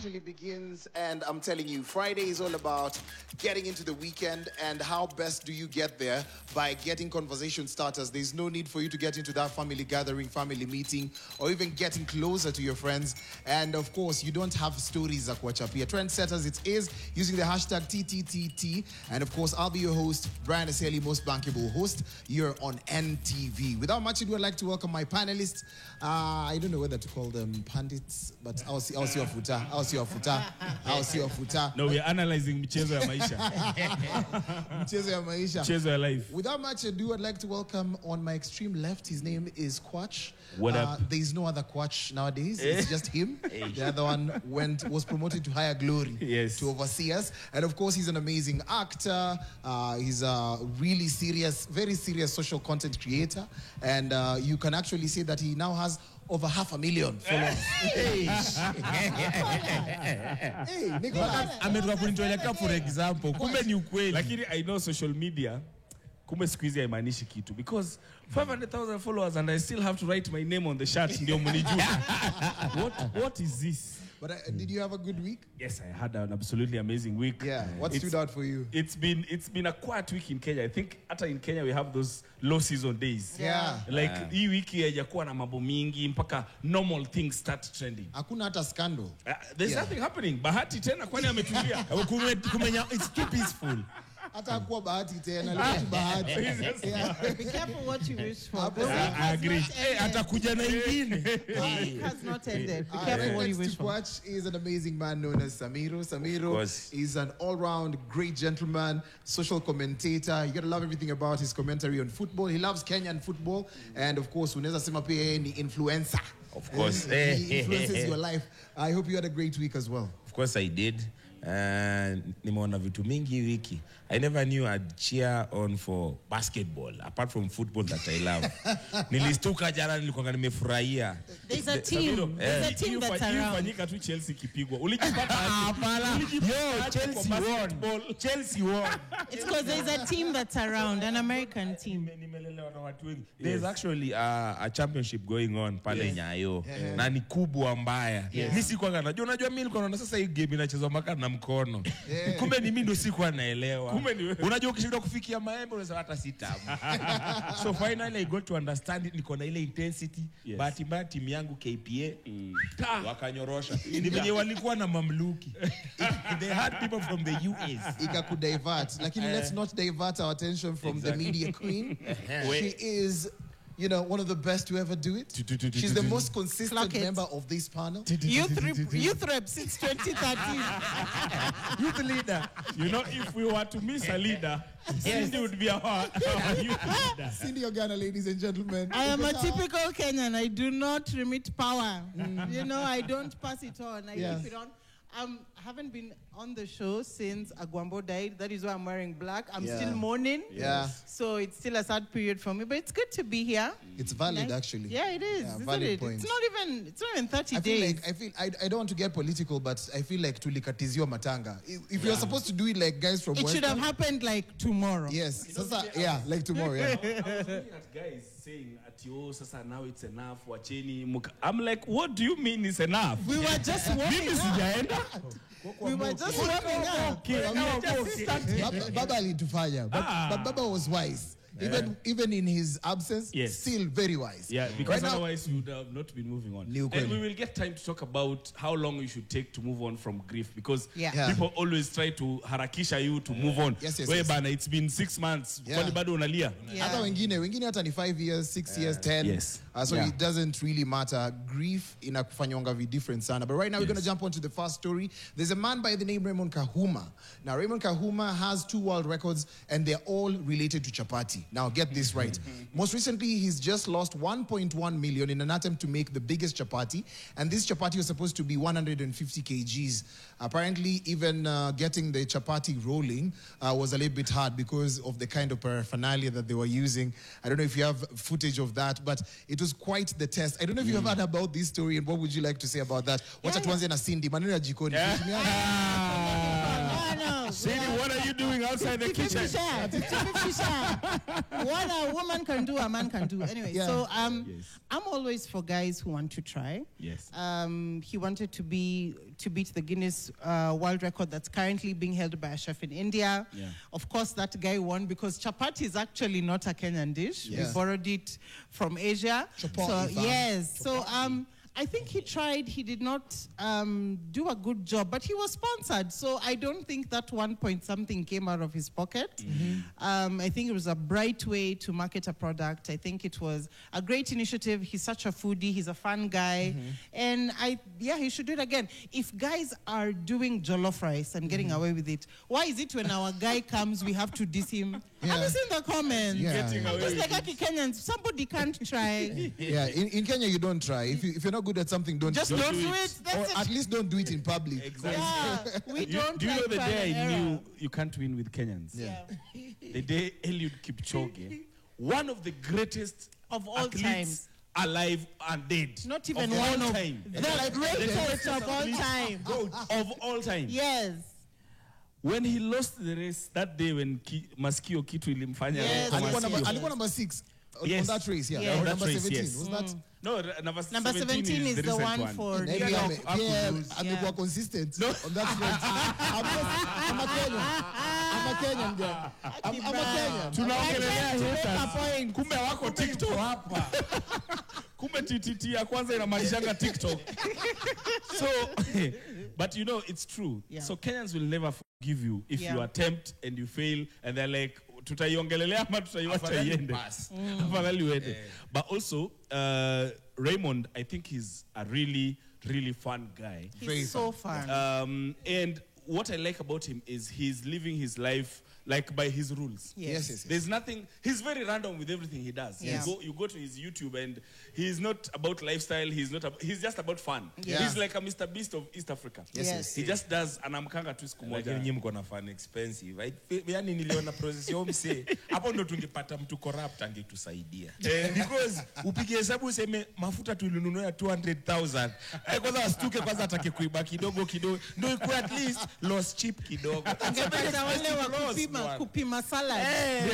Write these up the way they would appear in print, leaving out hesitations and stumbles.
officially begins, and I'm telling you, Friday is all about getting into the weekend. And how best do you get there? By getting conversation starters. There's no need for you to get into that family gathering, family meeting, or even getting closer to your friends. And of course, you don't have stories at Kwachapia. Trendsetters it is, using the hashtag TTTT. And of course, I'll be your host, Brian Aseli, most bankable host here on NTV. Without much ado, I'd like to welcome my panelists. I don't know whether to call them pundits, but I'll see your futa. No, we're analyzing Mchezo ya Maisha. Mchezo ya Maisha. Mchezo ya Life. Without much ado, I'd like to welcome on my extreme left, his name is Kwach. What up? There's no other Kwach nowadays. It's just him. The other one was promoted to higher glory, to oversee us. And of course, he's an amazing actor. He's a really serious, very serious social content creator. And you can actually say that he now has over 500,000 followers. Hey, Nicholas. Ametoka kunitoleka for example. Kumbe ni ukweli. Lakini I know social media kumbe siku hizi haimaanishi kitu because 500,000 followers and I still have to write my name on the shirt ndio mnijue. What is this? But did you have a good week? Yes, I had an absolutely amazing week. Yeah. What stood out for you? It's been a quiet week in Kenya. I think hata in Kenya we have those low season days. Yeah. Like hii wiki haijakuwa na mambo mingi mpaka normal things start trending. Hakuna hata scandal. There's nothing happening. Bahati tena kwani ametulia. It's too peaceful. Hata kuwa bahati tena, bahati. Be careful what you wish for. I agree. Atakuja na ingine. It has not ended. Be careful what you wish for. Watch is an amazing man known as Samiro. Samiro is an all-round great gentleman, social commentator. You gotta love everything about his commentary on football. He loves Kenyan football, and of course, unaweza sema pia ni influencer. Of course, he influences your life. I hope you had a great week as well. Of course, I did. Nimeona vitu mingi wiki. I never knew I'd cheer on for basketball apart from football that I love. Nilistuka jana nilikuwa nimefurahia. There's a team. There's a team that's around. Fanyika tu Chelsea kipigwa. Ulijipata hapana. Yo, Chelsea won. It's because there's a team that's around, an American team. Nimelelewa na watu wengi. There's actually a championship going on pale Nyayo. Na ni kubwa mbaya. Mimi sikuwa unajua mimi nilikuwa naona sasa hii game inachezwa mpaka na mkono. Kumbe ni mimi ndo sikuwa naelewa. Unajua ukishinda kufikia maembe unasema hata si tamu. So finally I got to understand it, niko na ile intensity. Bahati mbaya timu yangu KPA wakanyorosha. Ni venye walikuwa na mamluki. They had people from the US. Ikakudivert. Lakini let's not divert our attention from the media queen. She is, you know, one of the best to ever do it. She's the most consistent member of this panel. Youth rep since 2013. Youth leader. You know, if we were to miss a leader, Cindy would be our youth leader. Cindy Ogana, ladies and gentlemen. I am a typical Kenyan. I do not remit power. You know, I don't pass it on. I keep it on. I haven't been on the show since Agwambo died. That is why I'm wearing black. I'm still mourning. So it's still a sad period for me. But it's good to be here. It's valid, actually. Yeah, it is. Valid point. It's not even 30 days. I don't want to get political, but I feel like tulikatizio matanga. If you're supposed to do it like guys from It should have happened like tomorrow. Yes. Like tomorrow. I was looking at guys saying, sasa now it's enough. Wacheni. I'm like, what do you mean it's enough? We were just warming up. We were just warming up. Baba alitufanya. But Baba was wise. Even in his absence, still very wise. Yeah, because otherwise we would have not been moving on. And we will get time to talk about how long you should take to move on from grief because people always try to harakisha you to move on. Bana, it's been 6 months. Kwani bado unalia? Hata wengine hata ni 5 years, 6 years, 10. So it doesn't really matter. Grief inakufanyonga vi different sana. But right now we're going to jump onto the first story. There's a man by the name Raymond Kahuma. Now Raymond Kahuma has 2 world records and they're all related to chapati. Now, get this right. Most recently, he's just lost 1.1 million in an attempt to make the biggest chapati. And this chapati was supposed to be 150 kgs. Apparently, even getting the chapati rolling was a little bit hard because of the kind of paraphernalia that they were using. I don't know if you have footage of that, but it was quite the test. I don't know if you have heard about this story, and what would you like to say about that? Wacha tuanze na Cindy. Maneno ya jikoni. no. Sadie, what are you doing outside the kitchen? 50-50 share. What a woman can do, a man can do. Anyway, so I'm always for guys who want to try. Yes. He wanted to beat the Guinness World Record that's currently being held by a chef in India. Yeah. Of course, that guy won because chapati is actually not a Kenyan dish. Yeah. We borrowed it from Asia. Chapati, so yes. So I think he tried. He did not do a good job, but he was sponsored. So I don't think that 1 point something came out of his pocket. Mm-hmm. I think it was a bright way to market a product. I think it was a great initiative. He's such a foodie. He's a fun guy. Mm-hmm. And he should do it again. If guys are doing jollof rice and getting away with it, why is it when our guy comes, we have to diss him? Have you seen the comments? Just like Kenyans, somebody can't try. In Kenya, you don't try. If you're not good at something, don't do it. Or at least don't do it in public. Exactly. Yeah, we don't. Do you know the day I knew you can't win with Kenyans? Yeah. The day Eliud Kipchoge, one of the greatest of all athletes alive and dead. Not even of one all of time. the greatest of all time. Of all time. Yes. When he lost the race that day when Maskio Kitu ilimfanya alikuwa number 6 on that race, Or number 17. Yes. Was that? No, number 17 is the one for amekuwa consistent on that race. I'm a Kenyan guy. I'm a Kenyan. Tunaongelea haters. Kumbe wako TikTok hapa. Kumbe TTT ya kwanza inamalizanga TikTok. So, but you know, it's true. Yeah. So Kenyans will never forgive you if you attempt and you fail and they're like, tutaiongelelea ama tutaiwacha iende. Afadhali uende. But also, Raymond, I think he's a really, really fun guy. He's so fun. And what I like about him is he's living his life like by his rules. Yes. There's nothing, he's very random with everything he does. Yeah. You go to his YouTube and he's not about lifestyle, he's just about fun. Yeah. He's like a Mr. Beast of East Africa. Yes. He just does anamkanga tu siku moja. Lakini nyinyi mko na fun expensive, right? Yaani niliona process yao mse. Hapo ndo tungepata mtu corrupt angetusaidia. Because upige hesabu useme mafuta tulinunua 200,000. Kwanza wastuke kwanza atake kuiba kidogo. Ndio ikuwe at least loss cheap kidogo. Angepata wale wa kupima salad.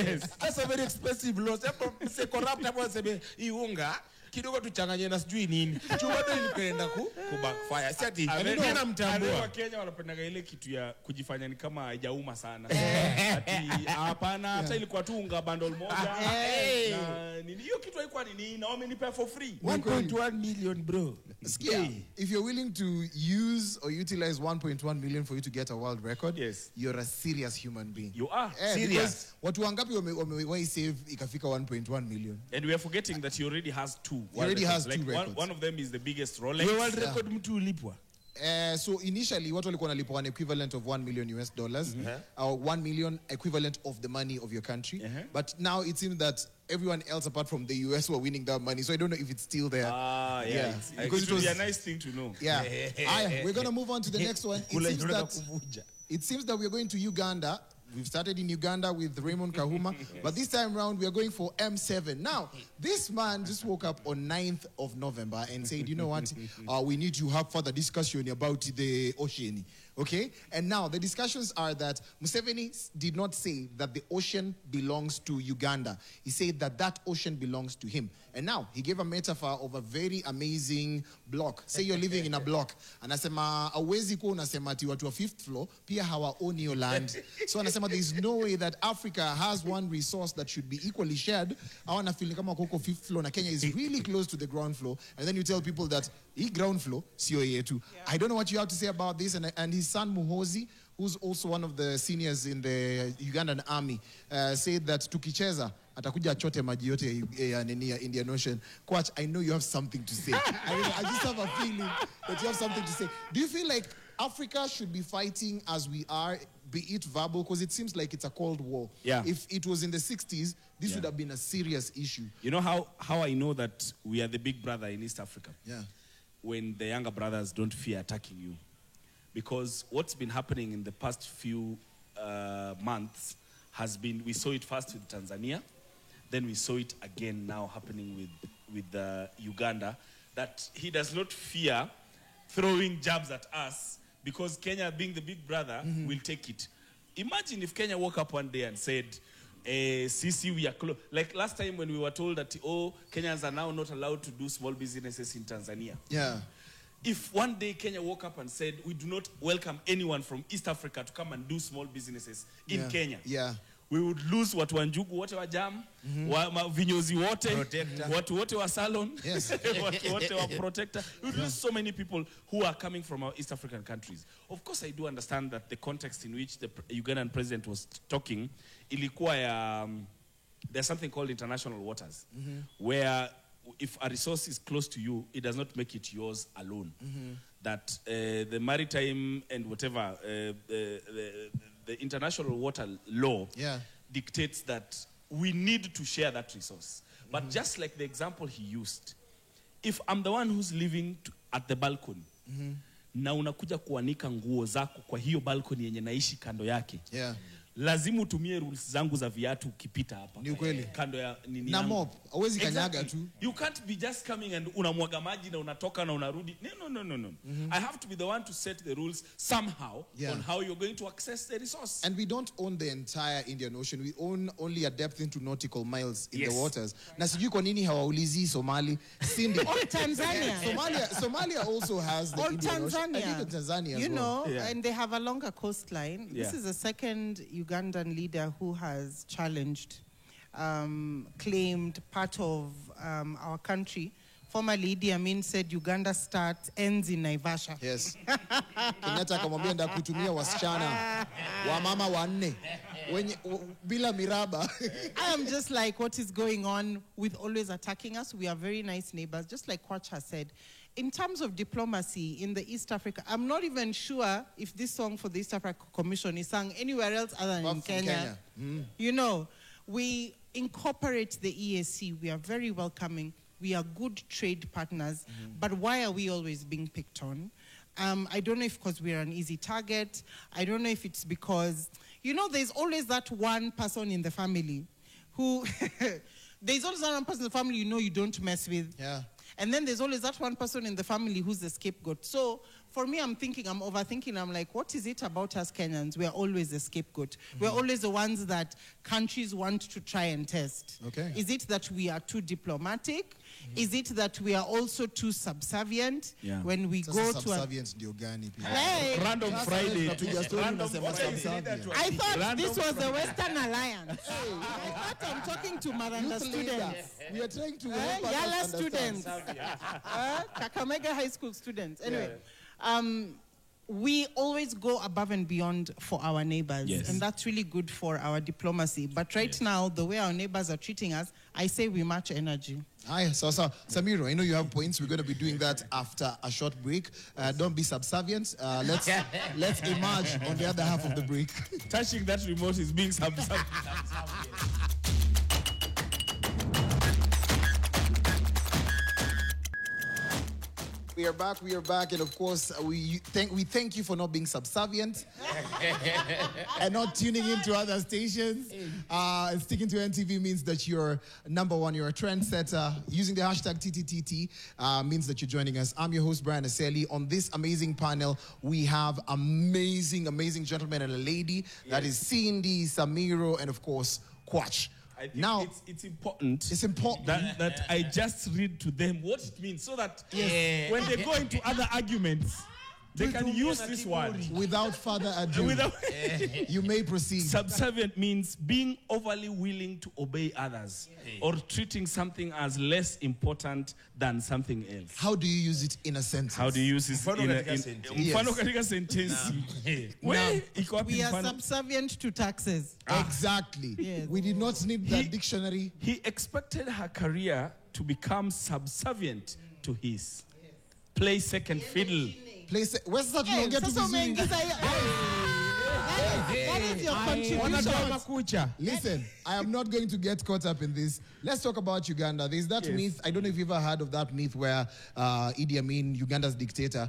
Yes. That's a very expensive loss. Hapo mse corrupt hapo aseme iunga kidogo tuchanganye na sijui nini. Chumato ilikuenda backfire. Si ati nina mtambua. Wa Kenya wanapenda ile kitu ya kujifanya ni kama haijauma sana. Ati hapana hata ilikuwa tu unga bundle moja. Na nini hiyo kitu haikuwa nini na wamenipa for free. 1.1 million bro. If you're willing to use or utilize 1.1 million for you to get a world record, you're a serious human being. You are serious. Watu wangapi wamewai save ikafika 1.1 million? And we are forgetting that he already has 2. He already has 2 records. One of them is the biggest Rolex. Your world record mtu ulipwa. So initially, watu walikuwa wanalipwa an equivalent of $1 million US, or 1 million equivalent of the money of your country. But now it seems that everyone else apart from the US were winning that money. So I don't know if it's still there. Because it would be a nice thing to know. Yeah. We're going to move on to the next one. It seems that we're going to Uganda. We've started in Uganda with Raymond Kahuma, but this time round we are going for M7. Now, this man just woke up on 9th of November and said, you know what, we need to have further discussion about the ocean. Okay? And now the discussions are that Museveni did not say that the ocean belongs to Uganda. He said that that ocean belongs to him. And now he gave a metaphor of a very amazing block. Say you're living in a block. Anasema awezi kuwa unasema ati watu wa 5th floor pia hawaoni your land. So anasema there is no way that Africa has one resource that should be equally shared. Awana feeling kama koko 5th floor na Kenya is really close to the ground floor. And then you tell people that he ground floor sio yetu. I don't know what you have to say about this. And his son Muhozi, who's also one of the seniors in the Ugandan army, said that tukicheza atakuja achote maji yote ya Indian Ocean. Coach, I know you have something to say. I just have a feeling that you have something to say. Do you feel like Africa should be fighting as we are, be it verbal, because it seems like it's a cold war? Yeah. If it was in the 60s, this would have been a serious issue. You know how I know that we are the big brother in East Africa? Yeah. When the younger brothers don't fear attacking you. Because what's been happening in the past few months has been, we saw it first with Tanzania, then we saw it again now happening with Uganda, that he does not fear throwing jabs at us because Kenya, being the big brother, will take it. Imagine if Kenya woke up one day and said, CC, we are closed. Like last time when we were told that, Kenyans are now not allowed to do small businesses in Tanzania. Yeah. If one day Kenya woke up and said, we do not welcome anyone from East Africa to come and do small businesses in Kenya. Yeah. We would lose watu wa njugu wote wa jam, vinyozi wote, watu wote wa salon, watu wote wa protector. We would lose so many people who are coming from our East African countries. Of course, I do understand that the context in which the Ugandan president was talking, ilikuwa there's something called international waters, where if a resource is close to you, it does not make it yours alone. That the maritime and whatever, the international water law dictates that we need to share that resource. But just like the example he used, if I'm the one who's living at the balcony, na unakuja kuanika nguo zako kwa hiyo balcony yenye naishi kando yake, lazima utumie rules zangu za viatu ukipita hapa. Ni ukweli. Kando ya nini na mop, hauwezi kanyaga tu. You can't be just coming and unamwaga maji na unatoka na unarudi. No. I have to be the one to set the rules somehow on how you're going to access the resource. And we don't own the entire Indian Ocean. We own only a depth into nautical miles in the waters. Na sijui kwa nini hawaulizi Somali. Cindy. Or Tanzania. Somalia also has the Indian Ocean. I think Tanzania you as well. know, and they have a longer coastline. This is the second Ugandan leader who has challenged, claimed part of our country. Formerly, Idi Amin said Uganda ends in Naivasha. Yes. Kenyatta akamwambia nda kutumia wasichana wa mama wanne bila miraba. I am just like, what is going on with always attacking us? We are very nice neighbors, just like Kwach has said. In terms of diplomacy in the East Africa, I'm not even sure if this song for the East Africa Commission is sung anywhere else other than in Kenya. You know, we incorporate the EAC. We are very welcoming. We are good trade partners. But why are we always being picked on? I don't know if because we're an easy target. I don't know if it's because, you know, there's always that one person in the family who, there's always that one person in the family you know you don't mess with. Yeah. And then there's always that one person in the family who's the scapegoat. So for me, I'm overthinking. I'm like, what is it about us Kenyans? We're always the scapegoat. We're always the ones that countries want to try and test. Okay. Is it that we are too diplomatic? Is it that we are also too subservient when we go to subservient ndio gani pia? Hey, Random Friday. I thought this was the Western Alliance. I thought I'm talking to Maranda students. We are trying to Yala students. Kakamega High School students. Anyway, we always go above and beyond for our neighbors. And that's really good for our diplomacy. But right now, the way our neighbors are treating us, I say we match energy. Hi, so Samiro, I know you have points. We're going to be doing that after a short break. Don't be subservient. Let's emerge on the other half of the break. Touching that remote is being subservient. We are back, and of course, we thank you for not being subservient and not tuning into other stations. And sticking to NTV means that you're number one, you're a trendsetter. Using the hashtag TTTT means that you're joining us. I'm your host, Brian Aseli. On this amazing panel, we have amazing gentlemen and a lady. That is Cindy, Samiro, and of course, Kwach. I think it's important. It's important that I just read to them what it means, so that when they go into other arguments, they can use this word. Without further ado, you may proceed. Subservient means being overly willing to obey others or treating something as less important than something else. How do you use it in a sentence? How do you use it in a sentence? We are subservient to taxes. Exactly. Yes. We did not need that dictionary. He expected her career to become subservient to his. Play second fiddle. Where's that What is your contribution? Listen, I am not going to get caught up in this. Let's talk about Uganda. There's that myth. I don't know if you've ever heard of that myth where Idi Amin, Uganda's dictator,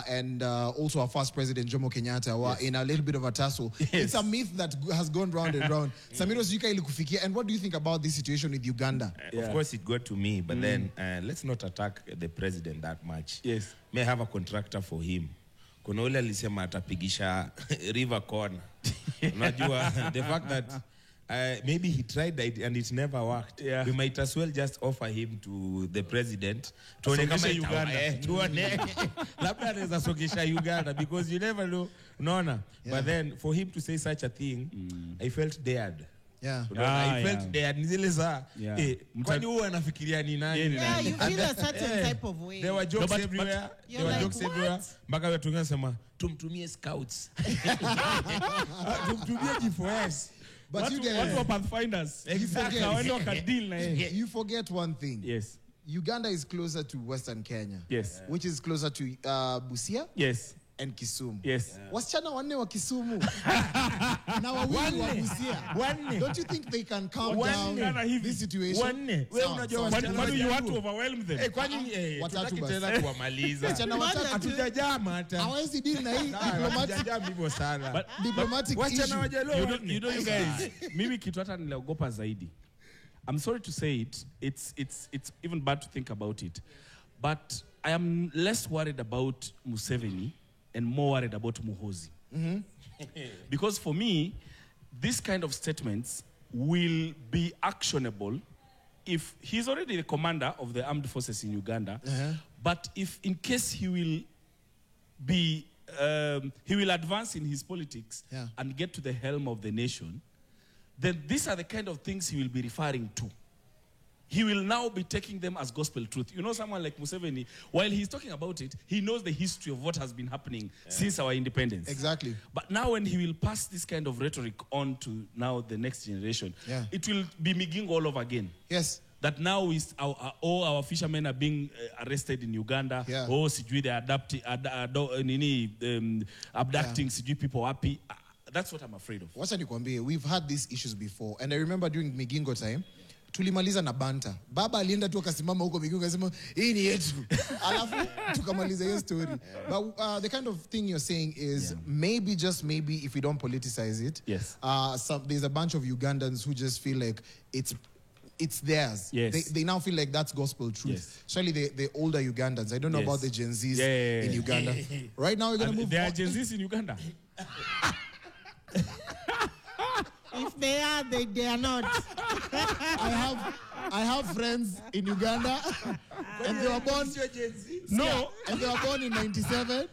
and also our first president, Jomo Kenyatta, were in a little bit of a tussle. It's a myth that has gone round and round. Samiro Sijika ilikufikia. And what do you think about this situation with Uganda? Of course, it got to me, but then let's not attack the president that much. May have a contractor for him. Kuna ule alisema atapigisha river corner. Unajua, the fact that maybe he tried it and it never worked. Yeah. We might as well just offer him to the president. Tuone kama Uganda. Tuone. Labda anaweza sogesha Uganda because you never know. Unaona? But then for him to say such a thing, I felt dared. Yeah. I felt dared. Nizile za kwani huwa anafikiria ni nani? Yeah, you feel a certain type of way. There were jokes everywhere. There were jokes everywhere. Mpaka watu wanasema tumtumie scouts. Tumtumie G4S. But you get what pathfinders? Exactly. You forget one thing. Yes. Uganda is closer to Western Kenya. Yes. Which is closer to Busia. Yes. And Kisumu. Yes. Wasichana wanne wa Kisumu. Na wawili wa Busia. Don't you think they can calm down this situation? Wewe unajua why do you want to overwhelm them? Kwani watatu tena kuwamaliza. Wasichana watatu hatujajama hata. Hawezi deal na hii diplomatic issue. You know you guys, mimi kitu hata niliogopa zaidi. I'm sorry to say it. It's even bad to think about it. But I am less worried about Museveni and more worried about Muhoozi. Because for me, this kind of statements will be actionable if he's already the commander of the armed forces in Uganda. But if in case he will advance in his politics and get to the helm of the nation, then these are the kind of things he will be referring to. He will now be taking them as gospel truth. You know, someone like Museveni, while he's talking about it, he knows the history of what has been happening since our independence. Exactly. But now when he will pass this kind of rhetoric on to now the next generation, it will be beginning all over again. Yes. That now all our fishermen are being arrested in Uganda. Oh, sijui they're abducting sijui people happy. That's what I'm afraid of. Wacha nikwambie, we've had these issues before. And I remember during Migingo time, tulimaliza na banta. Baba alienda tu akasimama huko Migingo akasema hii ni yetu. Alafu tukamaliza hiyo story. But the kind of thing you're saying is maybe, just maybe, if we don't politicize it, there's a bunch of Ugandans who just feel like it's theirs. Yes. They now feel like that's gospel truth. Yes. Especially the older Ugandans. I don't know about the Gen Zs in Uganda. Right now we're going to move. There are Gen Zs in Uganda. If they are, they are not. I have friends in Uganda, and they were born. No, and they were born in '97.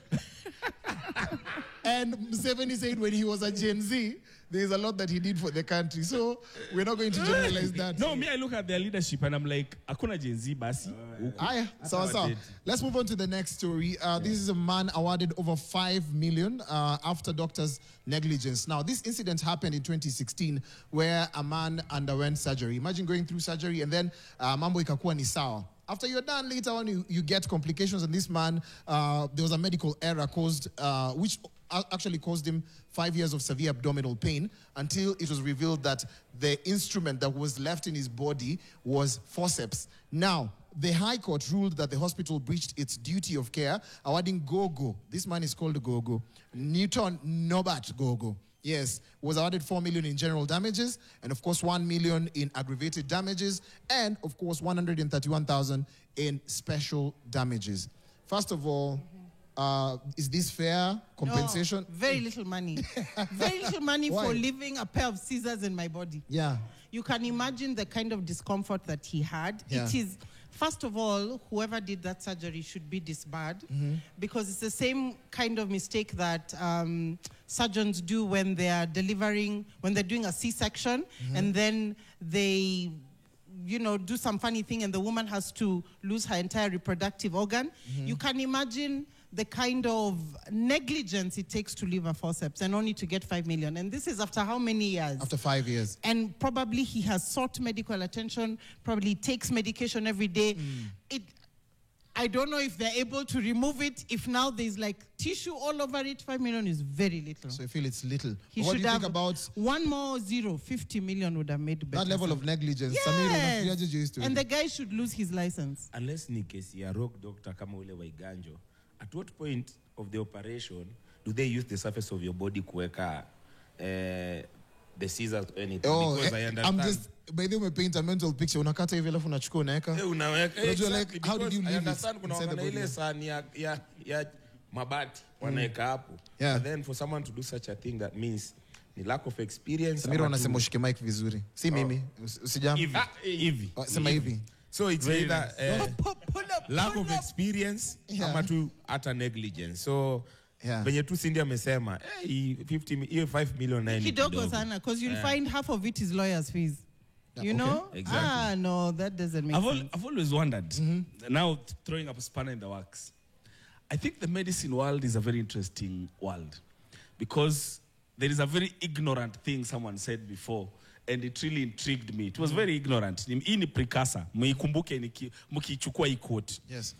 And Museveni said when he was a Gen Z, there's a lot that he did for the country. So we're not going to generalize that. No, me, I look at their leadership and I'm like, akuna Gen Z basi. So. Let's move on to the next story. This is a man awarded over 5 million after doctors' negligence. Now, this incident happened in 2016 where a man underwent surgery. Imagine going through surgery and then mambo ikakuwa ni sawa. After you're done, later on, you get complications. And this man, there was a medical error caused, which actually caused him 5 years of severe abdominal pain until it was revealed that the instrument that was left in his body was forceps. Now, the High Court ruled that the hospital breached its duty of care, awarding Gogo. This man is called Gogo. Newton Nobat Gogo. Yes, was awarded 4 million in general damages, and of course 1 million in aggravated damages, and of course 131,000 in special damages. First of all, is this fair compensation? No, very little money. Very little money for leaving a pair of scissors in my body. Yeah. You can imagine the kind of discomfort that he had. Yeah. It is, first of all, whoever did that surgery should be disbarred because it's the same kind of mistake that surgeons do when they are delivering, when they're doing a C-section and then they, you know, do some funny thing and the woman has to lose her entire reproductive organ. You can imagine the kind of negligence it takes to leave a forceps and only to get 5 million. And this is after how many years? After 5 years. And probably he has sought medical attention, probably takes medication every day. I don't know if they're able to remove it. If now there's like tissue all over it, 5 million is very little. So you feel it's little. He what should do you have think about one more zero, 50 million would have made better. that level of negligence? Yes. And the guy should lose his license. Unless ni kesi ya rock doctor kama ule wa Iganjo, at what point of the operation do they use the surface of your body kuweka the scissors or anything? Because I understand. I'm just, by the way, paint a mental picture. Unakata hivi alafu unachukua unaweka. Unaweka. Like, how did you leave I understand kuna wana ile sani ya mabati wanaweka hapo. Yeah. But then for someone to do such a thing, that means ni lack of experience. Mimi wanasema ushike mic vizuri. Si mimi. Usijam. Hivi. Sema hivi. So it's either lack of experience ama tu hata negligence. So venye tu Cindy amesema, 5 million 9 kidogo sana, because you'll find half of it is lawyers' fees. You know? Exactly. No, that doesn't make sense. I've always wondered, now throwing up a spanner in the works, I think the medicine world is a very interesting world because there is a very ignorant thing someone said before, and it really intrigued me. It was very ignorant. Hii ni precursor. Muikumbuke mkichukua hii quote. Yes.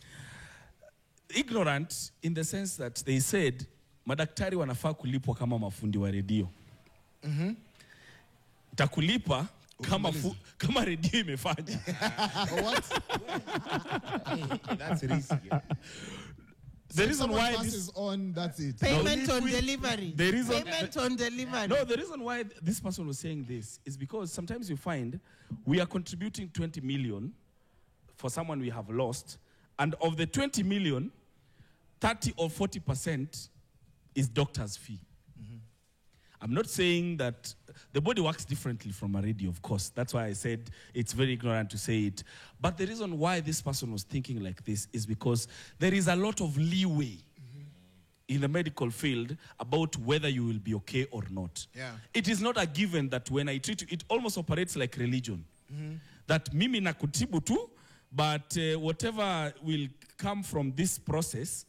Ignorant in the sense that they said, madaktari wanafaa kulipwa kama mafundi wa redio. Takulipa kama redio imefanya. What? That's risky. The reason why this is on, that's it. Payment on delivery. Payment on delivery. No, the reason why this person was saying this is because sometimes you find we are contributing 20 million for someone we have lost, and of the 20 million, 30 or 40% is doctor's fee. I'm not saying that the body works differently from a radio, of course. That's why I said it's very ignorant to say it. But the reason why this person was thinking like this is because there is a lot of leeway in the medical field about whether you will be okay or not. Yeah. It is not a given that when I treat you, it almost operates like religion. That mimi nakutibu tu, but whatever will come from this process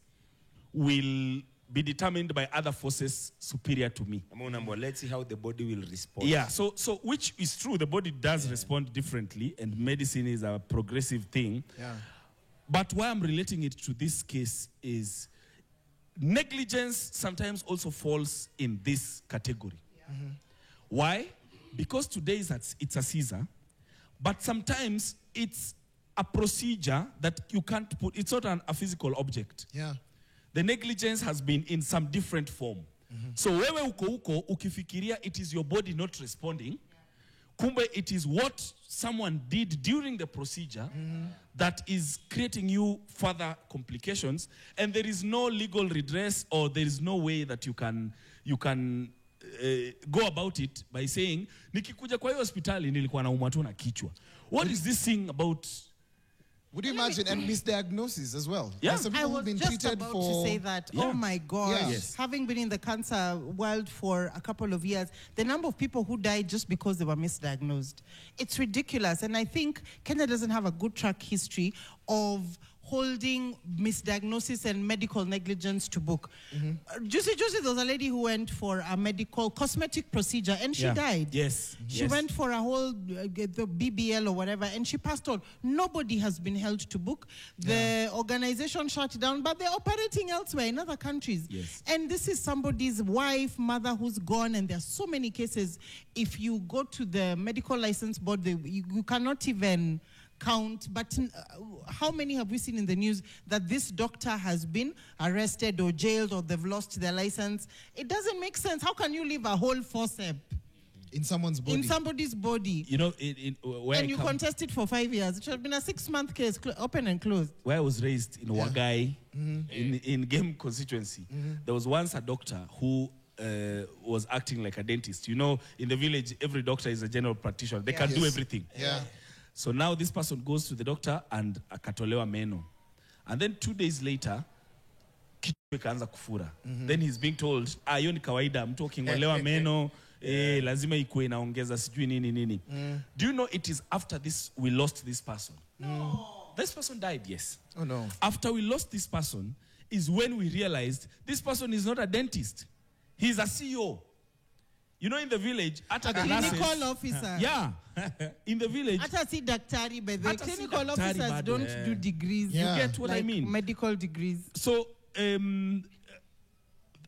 will be determined by other forces superior to me. Let's see how the body will respond. Yeah, so which is true, the body does respond differently, and medicine is a progressive thing. Yeah. But why I'm relating it to this case is negligence sometimes also falls in this category. Why? Because today it's a Caesar, but sometimes it's a procedure that you can't put, it's not a physical object. Yeah. The negligence has been in some different form. So wewe uko ukifikiria it is your body not responding, kumbe it is what someone did during the procedure that is creating you further complications, and there is no legal redress, or there is no way that you can go about it by saying nikikuja kwa hiyo hospitali nilikuwa naumwa tu na kichwa. What is this thing about? Would you imagine, and misdiagnosis as well? Yeah. Some I people was have been just treated about for... to say that. Yeah. Oh my God. Yeah. Yes. Having been in the cancer world for a couple of years, the number of people who died just because they were misdiagnosed, it's ridiculous. And I think Kenya doesn't have a good track history of holding misdiagnosis and medical negligence to book. Juicy, there was a lady who went for a medical cosmetic procedure and she died. Yes. She went for a whole the BBL or whatever, and she passed on. Nobody has been held to book. The organization shut down, but they're operating elsewhere in other countries. Yes. And this is somebody's wife, mother who's gone, and there are so many cases. If you go to the medical license board, you cannot even count, but how many have we seen in the news that this doctor has been arrested or jailed or they've lost their license? It doesn't make sense. How can you leave a whole forceps in someone's body? in somebody's body? You know, where and you contested for 5 years. It should have been a 6-month case, open and closed. Where I was raised in Wagai, in Game constituency, there was once a doctor who was acting like a dentist. You know, in the village, every doctor is a general practitioner. They can do everything. Yeah. So now this person goes to the doctor and akatolewa meno. And then 2 days later, kichwa ikaanza kufura. Then he's being told, hiyo ni kawaida, mtu uking'olewa meno, lazima ikuwe inaongeza sijui nini. Do you know it is after this we lost this person? No. This person died, yes. Oh no. After we lost this person is when we realized this person is not a dentist. He's a CEO. You know, in the village, at the clinical officer. Yeah. In the village. At a daktari, but the clinical officers don't do degrees. You get what I mean? Medical degrees. So,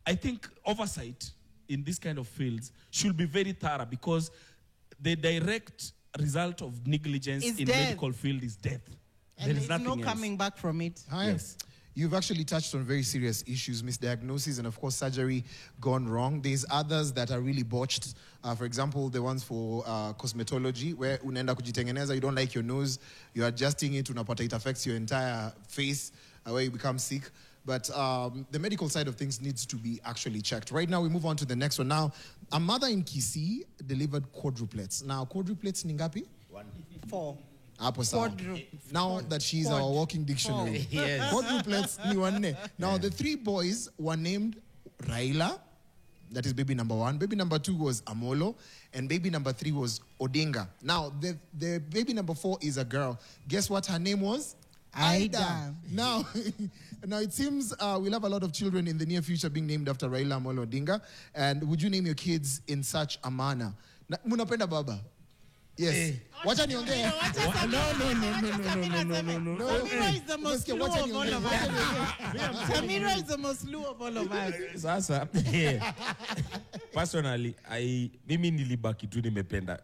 I think oversight in this kind of fields should be very thorough, because the direct result of negligence in medical field is death. And there is no coming back from it. Yes. You've actually touched on very serious issues, misdiagnosis, and of course surgery gone wrong. There's others that are really botched. For example, the ones for cosmetology, where unaenda kujitengeneza, you don't like your nose, you're adjusting it, unapata it affects your entire face, where you become sick. but the medical side of things needs to be actually checked. Right now, we move on to the next one. Now, a mother in Kisii delivered quadruplets. Now, quadruplets ni ngapi? 4. Now that she's our walking dictionary. Yes. Quadruplets ni wanne. Now, the 3 boys were named Raila. That is baby number 1. Baby number 2 was Amolo. And baby number 3 was Odinga. Now, the baby number 4 is a girl. Guess what her name was? Aida. Now, it seems we'll have a lot of children in the near future being named after Raila Amolo Odinga. And would you name your kids in such a manner? Munapenda baba? Yes. Wacha niongee. No. Samira is the most Luo of all of us. Samira is the most Luo of all of us. Sasa, personally, mimi nilibaki tu nimependa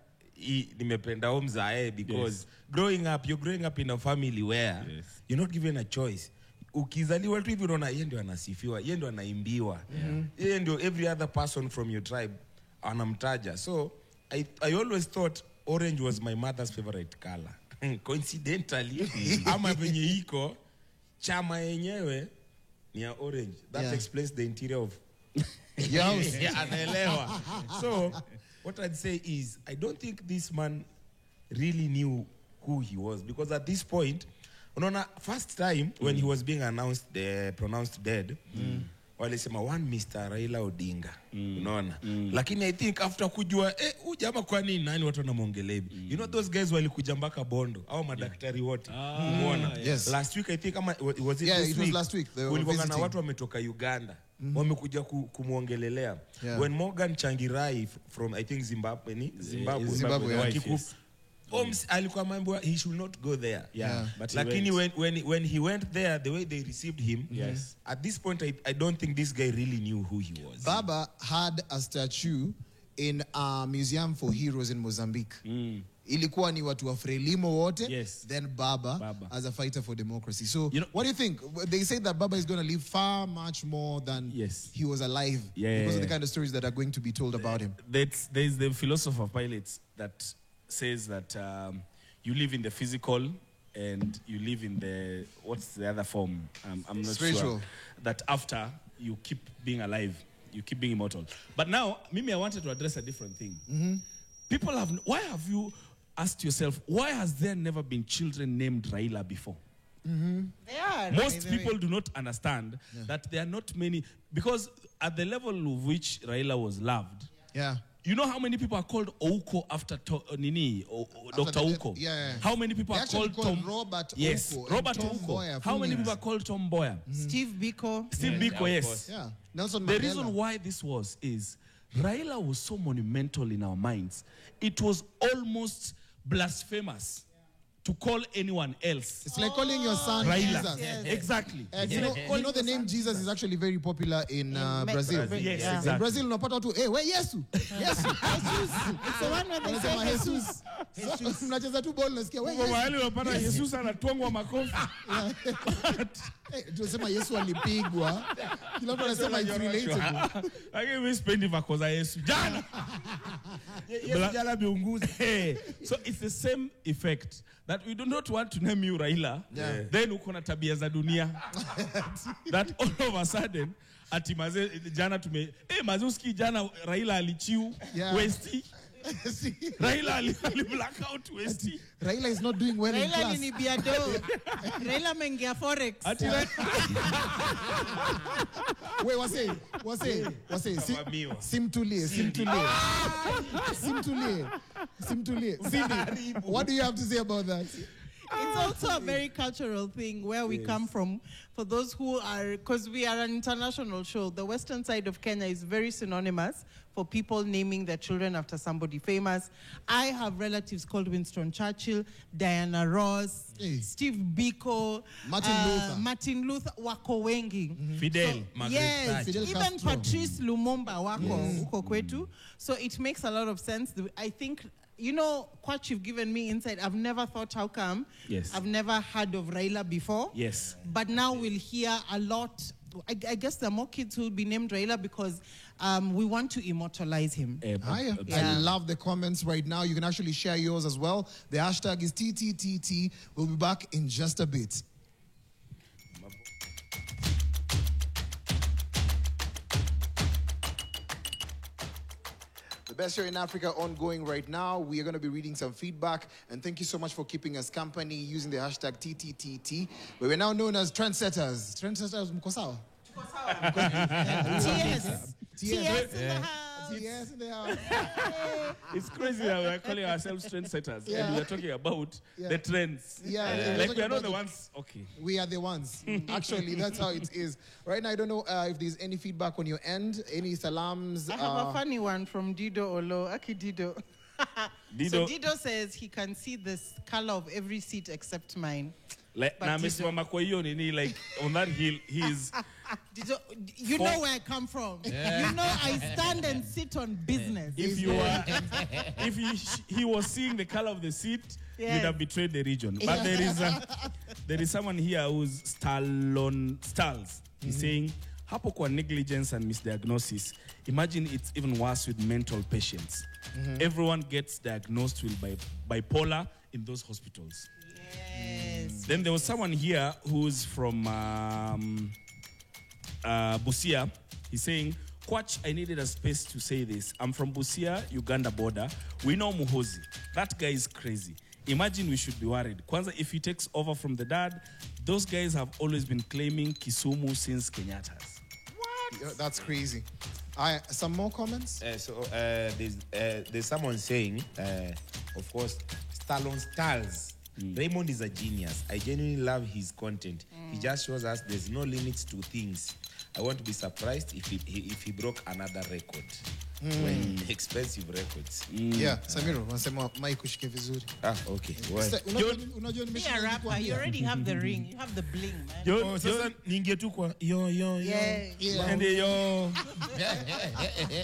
Omzae because you're growing up in a family where you're not given a choice. Ukizaliwa tu hivi unaona yeye ndio anasifiwa, yeye ndio anaimbiwa. Yeye ndio every other person from your tribe anamtaja. So I always thought orange was my mother's favorite color. Coincidentally, ama venye iko chama yenyewe ni ya orange. That explains the interior of Yes. anaelewa. So what I'd say is I don't think this man really knew who he was, because at this point, unaona, first time when he was being pronounced dead, walisema one Mr. Raila Odinga, unaona. Lakini I think after kujua ujama kwa nani watu wanamuongelea hivi. You know those guys walikuja mpaka Bondo au madaktari wote. Umeona? Yes. Last week I think was it it was last week. Kulikuwa na watu wametoka Uganda. Wamekuja kumuongelelea. When Morgan Changirai from I think Zimbabwe. Alikuwa mambo he should not go there. But lakini when he went there, the way they received him, at this point I don't think this guy really knew who he was. Baba had a statue in a museum for heroes in Mozambique. Ilikuwa ni watu wa Frelimo wote, then Baba as a fighter for democracy. So, what do you think? They say that Baba is going to live far much more than he was alive because of the kind of stories that are going to be told about him. There's the philosopher Pilates that says that you live in the physical and you live in the, what's the other form? I'm not spiritual. sure. That after you keep being alive, you keep being immortal. But now, Mimi, I wanted to address a different thing. People why have you asked yourself, why has there never been children named Raila before? They are. Most people do not understand that there are not many, because at the level of which Raila was loved, you know how many people are called Ouko after Dr. Ouko? How many people are called Tom? Robert Ouko. Robert Ouko. How many people are called Tom Boya? Steve Biko. Steve Biko, yes. Nelson The Mandela. reason why this was is Raila was so monumental in our minds. It was almost blasphemous to call anyone else. It's like calling your son Raila. Jesus. Exactly. And you know the name Jesus is actually very popular in Brazil. Yes, exactly. In Brazil, unapata watu, hey, where Yesu? Yesu. Jesus. It's the one where they say Jesus. Mnacheza tu ball nasikia, where Kwa Yesu? mahali unapata Jesus anatwangwa makofi. Tunasema Yesu alipigwa. Kila mtu anasema it's relatable. Lakini mimi sipendi vako za Yesu. Jana. Yesu jana biunguzi. So it's the same effect that we do not want to name you Raila. Then uko na tabia za dunia. That all of a sudden ati maze jana maze uski jana Raila alichiu Westi. Raila ali blackout Westi. Raila is not doing well in class. Raila ni biado. Raila mengia forex. Ati Wait, wase. Simtulie. Cindy, what do you have to say about that? It's also a very cultural thing where we come from. For those who are, because we are an international show, the western side of Kenya is very synonymous for people naming their children after somebody famous. I have relatives called Winston Churchill, Diana Ross, Steve Biko, Martin Luther, wako wengi. Fidel. Yes, Fidel even Castro. Patrice Lumumba wako huko kwetu. So it makes a lot of sense. I think, you know, what you've given me insight, I've never thought how come. I've never heard of Raila before. But now we'll hear a lot. I guess there are more kids who will be named Raila because we want to immortalize him. I love the comments right now. You can actually share yours as well. The hashtag is TTTT. We'll be back in just a bit. The best show in Africa ongoing right now. We are going to be reading some feedback. And thank you so much for keeping us company using the hashtag TTTT. But we're now known as trendsetters. Trendsetters, mkosawa? TS. TS in the house. Yes, in the house. It's crazy that we're calling ourselves trendsetters and we're talking about the trends. Like we are not the ones. Okay. We are the ones. Actually, that's how it is. Right now, I don't know if there's any feedback on your end, any salams. I have a funny one from Dido Olo. Aki Dido. So Dido says he can see the color of every seat except mine. Like, like on that hill, he's... You know where I come from. You know I stand and sit on business. If he was seeing the color of the seat, you'd have betrayed the region. But there is someone here who's Stalls. He's saying, hapo kwa negligence and misdiagnosis. Imagine it's even worse with mental patients. Everyone gets diagnosed with bipolar in those hospitals. Yes. Then there was someone here who's from Busia. He's saying, Kwach, I needed a space to say this. I'm from Busia, Uganda border. We know Muhozi. That guy is crazy. Imagine we should be worried. Kwanza, if he takes over from the dad, those guys have always been claiming Kisumu since Kenyatta's. What? Yeah, that's crazy. Some more comments? There's someone saying, of course, Stars. Raymond is a genius. I genuinely love his content. He just shows us there's no limits to things. I won't be surprised if he broke another record. When expensive records. Yeah, Samiro, wanasema mic ushike vizuri. Okay. Unajua Be a rapper. You already have the ring. You have the bling, man. Sasa ninge tu kwa yo. Yeah. And yo.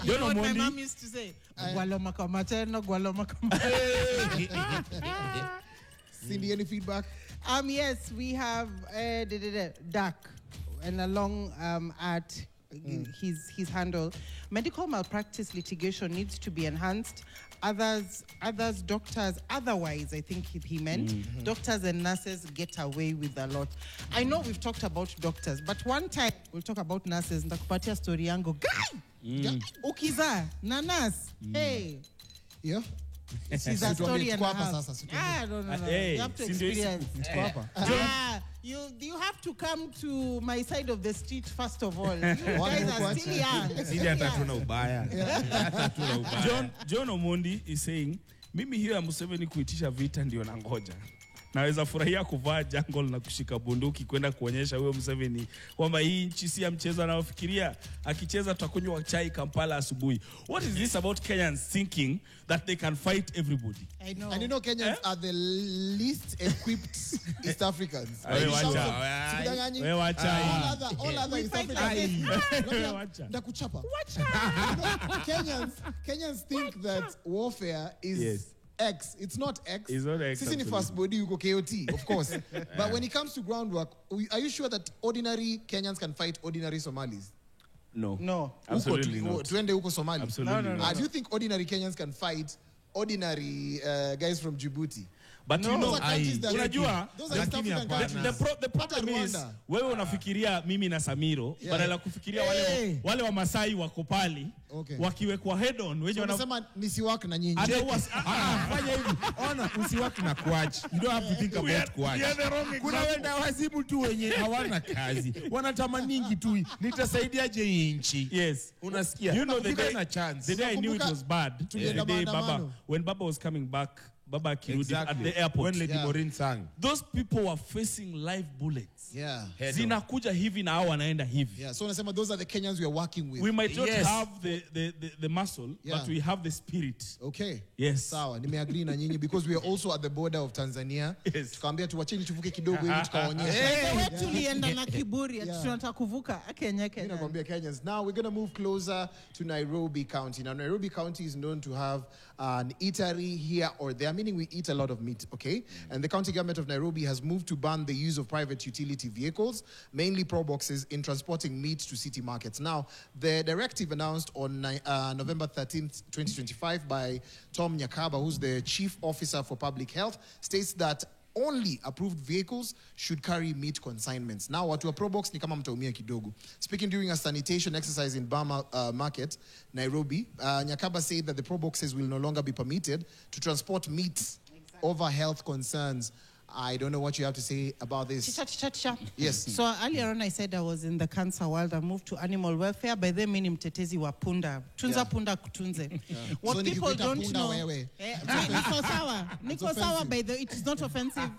You know what my mom used to say? Gwaloma kamateno, gwaloma kamateno. Cindy, any feedback? Yes, we have Dak and along at his handle. Medical malpractice litigation needs to be enhanced. Others, doctors, otherwise, I think he meant, doctors and nurses get away with a lot. I know we've talked about doctors, but one time we'll talk about nurses. Ndakupatia story yangu. Guy! Ukiza, nanas. Hey. Yeah. She's a story and a half. No. Hey, you have to experience. You have to come to my side of the street first of all. You guys are still young. John Omondi is saying, mimi hiyo ya Museveni kuitisha vita ndio nangoja. Naweza furahia kuvaa jungle na kushika bunduki kwenda kuonyesha huyo Museveni kwamba hii nchi si ya mchezo anaofikiria. Akicheza tutakunywa chai Kampala asubuhi. What is this about Kenyans thinking that they can fight everybody? I know. And you know Kenyans are the least equipped East Africans. All other East Africans. Ndakuchapa. Kenyans think that warfare is X. It's not X. It's not X. Sisi ni fast body, you go KOT, of course. But when it comes to groundwork, are you sure that ordinary Kenyans can fight ordinary Somalis? No. Absolutely not. Tuende huko Somali. Absolutely not. Do you think ordinary Kenyans can fight ordinary guys from Djibouti? But you know, unajua, the problem is, wewe unafikiria mimi na Samiro, badala kufikiria wale wa Masai wako pali, wakiwekwa head on, wewe unasema nisiwak na nyinyi. Fanya hivi. Ona usiwak na Kwach. You don't have to think about Kwach. Kuna wenda wazimu tu wenye hawana kazi. Wanatamaningi tu nitasaidiaje hii nchi. Yes. Unasikia? You know the day I knew it was bad. The day when Baba was coming back, Baba Kirudi at the airport. When Lady Maureen sang. Those people were facing live bullets. Yeah. Zinakuja hivi na hao wanaenda hivi. Yeah. So unasema those are the Kenyans we are working with. We might not have the muscle, but we have the spirit. Okay. Yes. Sawa, nimeagree na nyinyi because we are also at the border of Tanzania. Yes. Tukaambia tuwacheni tuvuke kidogo ili tukaonyesha. Wewe tulienda na kiburi tunataka kuvuka Kenya. Nakwambia Kenyans. Now we're going to move closer to Nairobi County. Now Nairobi County is known to have an eatery here or there, meaning we eat a lot of meat, okay? And the county government of Nairobi has moved to ban the use of private utility vehicles, mainly pro boxes, in transporting meat to city markets. Now, the directive announced on November 13th, 2025 by Tom Nyakaba, who's the Chief Officer for Public Health, states that only approved vehicles should carry meat consignments. Now, watu wa Probox ni kama mtaumia kidogo. Speaking during a sanitation exercise in Bama Market, Nairobi, Nyakaba said that the Proboxes will no longer be permitted to transport meat over health concerns. I don't know what you have to say about this. Yes. So earlier on I said I was in the cancer world. I moved to animal welfare. By then mimi mtetezi wa punda. Tunza punda kutunze. What so people don't know. Niko sawa by the it is not offensive.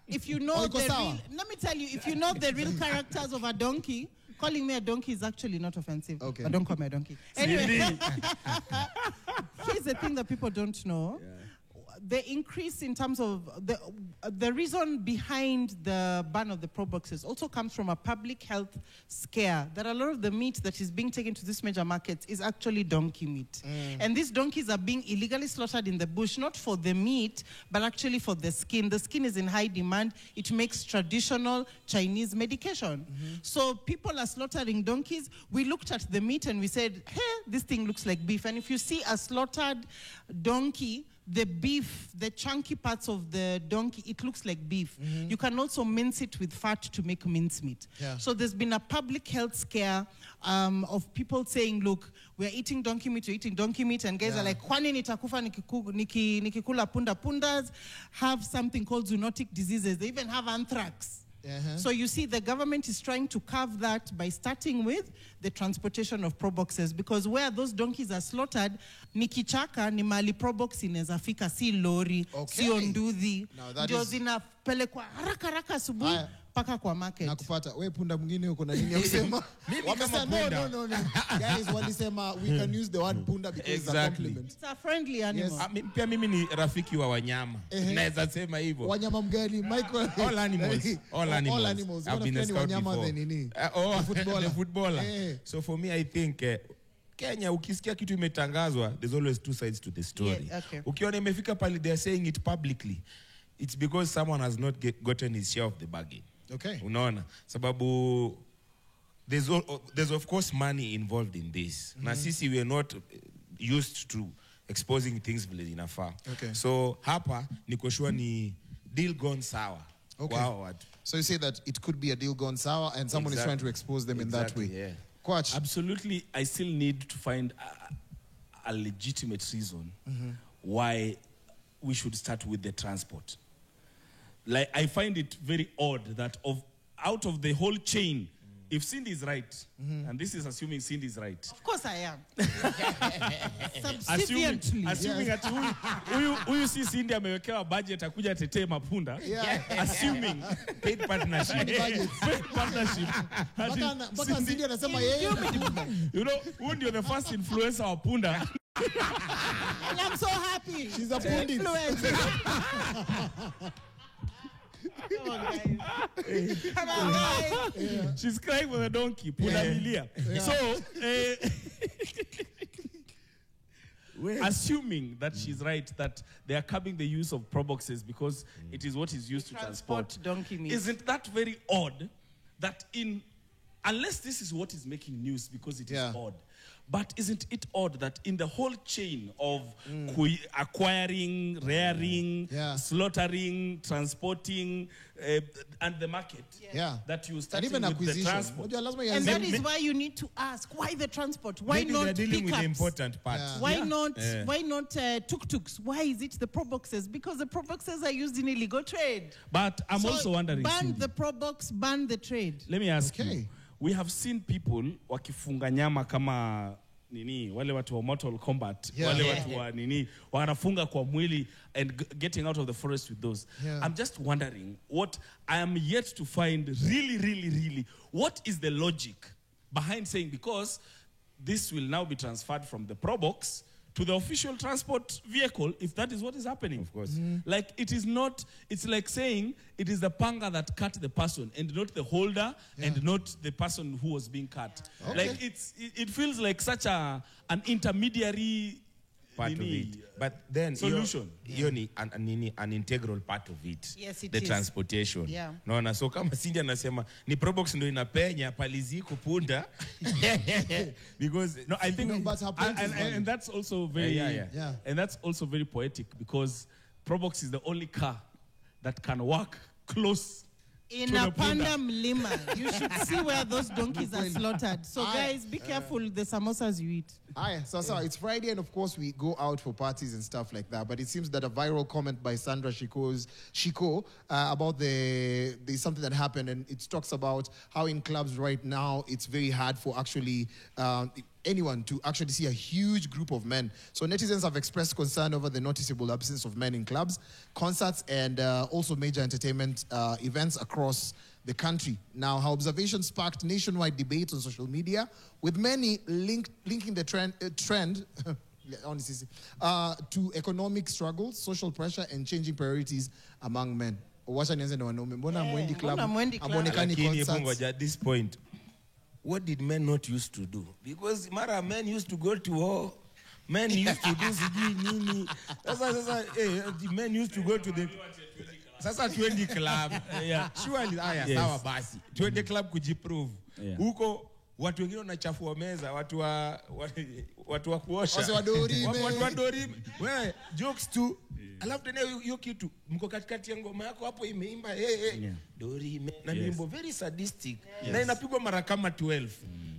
If you know the real, let me tell you, if you know the real characters of a donkey, calling me a donkey is actually not offensive. Okay. But don't call me a donkey. Anyway, here's the thing that people don't know. Yeah. The increase in terms of the reason behind the ban of the Proboxes also comes from a public health scare that a lot of the meat that is being taken to these major markets is actually donkey meat. And these donkeys are being illegally slaughtered in the bush, not for the meat, but actually for the skin. The skin is in high demand. It makes traditional Chinese medication. So people are slaughtering donkeys. We looked at the meat and we said, hey, this thing looks like beef. And if you see a slaughtered donkey, the beef, the chunky parts of the donkey, it looks like beef. You can also mince it with fat to make mincemeat. So there's been a public health scare of people saying, look, we're eating donkey meat, and guys are like, kwani nitakufa nikikula punda? Pundas have something called zoonotic diseases. They even have anthrax. So you see, the government is trying to curb that by starting with the transportation of Proboxes, because where those donkeys are slaughtered, ni kichaka ni mali Probox inaweza fika, si lori, si onduthi, ndio zinapelekwa haraka asubuhi paka kwa market. Nakupata wewe punda mwingine uko na nini ya kusema? Wamesema no. Guys, walisema we can use the word punda because it's a compliment. It's a friendly animal. Pia mimi ni rafiki wa wanyama. Naweza sema hivyo. Wanyama mgani? Michael. All animals. I've been a scout before. The footballer. So for me, I think Kenya, ukisikia kitu imetangazwa, there's always two sides to the story. Ukiona imefika pale, they're saying it publicly. It's because someone has not gotten his share of the bargain. Okay. Unaona? Sababu there's of course money involved in this. Na sisi we are not used to exposing things vile inafaa. Okay. So hapa niko sure ni deal gone sour. Okay. Wow. So you say that it could be a deal gone sour and someone is trying to expose them in that way. Yeah. Quach. Absolutely, I still need to find a legitimate reason why we should start with the transport. Like, I find it very odd that out of the whole chain, if Cindy is right, and this is assuming Cindy is right. Of course I am. Assuming that huyu si Cindy amewekewa budget akuja tetee mapunda. Assuming paid partnership. Paid partnership. Mpaka Cindy anasema yeye. You know, who ndio the first influencer wa punda? And I'm so happy. She's a pundit. Come on, guys. Come on, guys. She's crying for the donkey. Punda milia. So, assuming that she's right, that they are curbing the use of Proboxes because it is what is used to transport donkey meat. Isn't that very odd that unless this is what is making news because it is odd, but isn't it odd that in the whole chain of acquiring, rearing, slaughtering, transporting, and the market, that you start with the transport? And that is why you need to ask, why the transport? Why maybe not they're dealing pickups? with the important parts. Why not tuk-tuks? Why is it the Proboxes? Because the Proboxes are used in illegal trade. But I'm also wondering, ban the Probox, ban the trade. Let me ask you. We have seen people wakifunga nyama kama wale watu wa Mortal Kombat, wale watu wa wanafunga kwa mwili and getting out of the forest with those. I'm just wondering what I am yet to find really, what is the logic behind saying, because this will now be transferred from the Probox to the official transport vehicle, if that is what is happening. Of course. Like, it is not, it's like saying it is the panga that cut the person and not the holder and not the person who was being cut. Like, it feels like such an intermediary part of it. But then solution. An integral part of it. Yes, it the is. Transportation. Yeah. Naona, so kama Cindy anasema ni Probox ndio inapenya paliziko punda. Because I think and that's also very and that's also very poetic, because Probox is the only car that can work close in a panda mlima. You should see where those donkeys are slaughtered. So guys, be careful the samosas you eat. So it's Friday, and of course we go out for parties and stuff like that. But it seems that a viral comment by Sandra Shiko about there's something that happened, and it talks about how in clubs right now it's very hard for actually anyone to actually see a huge group of men. So netizens have expressed concern over the noticeable absence of men in clubs, concerts, and also major entertainment events across the country. Now, her observation sparked nationwide debate on social media, with many linking the trend to economic struggles, social pressure, and changing priorities among men. At this point, what did men not used to do? Because Mara, men used to go to war. Men used to do nini. The men used to go to the sasa 20 club. Yeah. Surely sawa basi. 20 club kujiprove. Huko watu wengine wanachafua meza, watu wa kuosha. Watu wa dorime. Wewe jokes tu. Alafu tena hiyo kitu mko katikati ya ngoma yako hapo imeimba dorime na nyimbo very sadistic na inapigwa mara kama 12.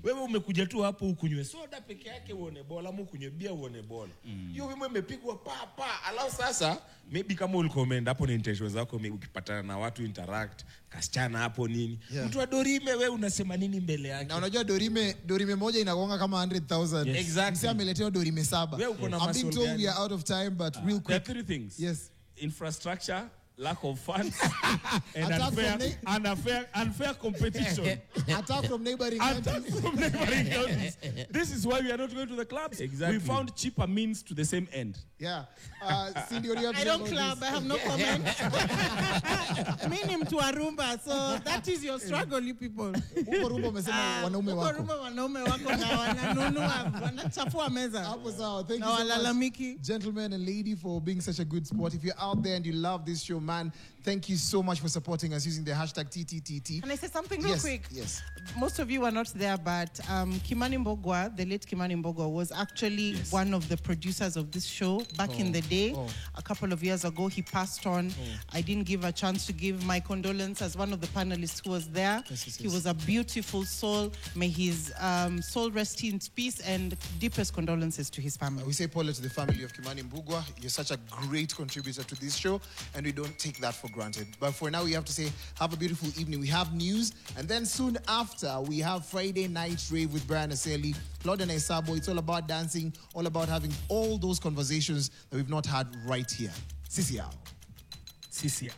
Wewe umekuja tu hapo ukunywe soda peke yake uone bola, ama ukunywe bia uone bola. Hiyo wimbo imepigwa pa. Alafu sasa maybe kama ulikomenda hapo ni intentions zako, ukipatana na watu interact, kasichana hapo nini. Mtu wa dorime wewe unasema nini mbele yake? Na unajua dorime moja inagonga kama 100,000. Exactly. Sasa ameletewa dorime 7. I'm being told we are out of time, but real quick. There are 3 things. Yes. Infrastructure, lack of funds, and unfair competition. Attack from neighboring countries. This is why we are not going to the clubs. Exactly. We found cheaper means to the same end. Yeah. Cindy, I don't club. I have no comment. Meaning to Arumba. So that is your struggle, you people. Arumba umesema wanaume wako. Arumba wanaume wako na wananunua, wanachafua meza. Hapo sawa. Thank you so much, gentlemen and lady, for being such a good sport. If you're out there and you love this show, man, thank you so much for supporting us using the hashtag TTTT. Can I say something real quick? Yes. Most of you were not there, but Kimani Mbogwa, the late Kimani Mbogwa, was actually one of the producers of this show back in the day. A couple of years ago, he passed on. I didn't give a chance to give my condolence as one of the panelists who was there. He was a beautiful soul. May his soul rest in peace, and deepest condolences to his family. We say Paula to the family of Kimani Mbugwa. You're such a great contributor to this show, and we don't take that for granted. But for now, we have to say, have a beautiful evening. We have news, and then soon after, we have Friday Night Rave with Brian Aseli, Claude and Isabo. It's all about dancing, all about having all those conversations that we've not had right here. CCR. CCR.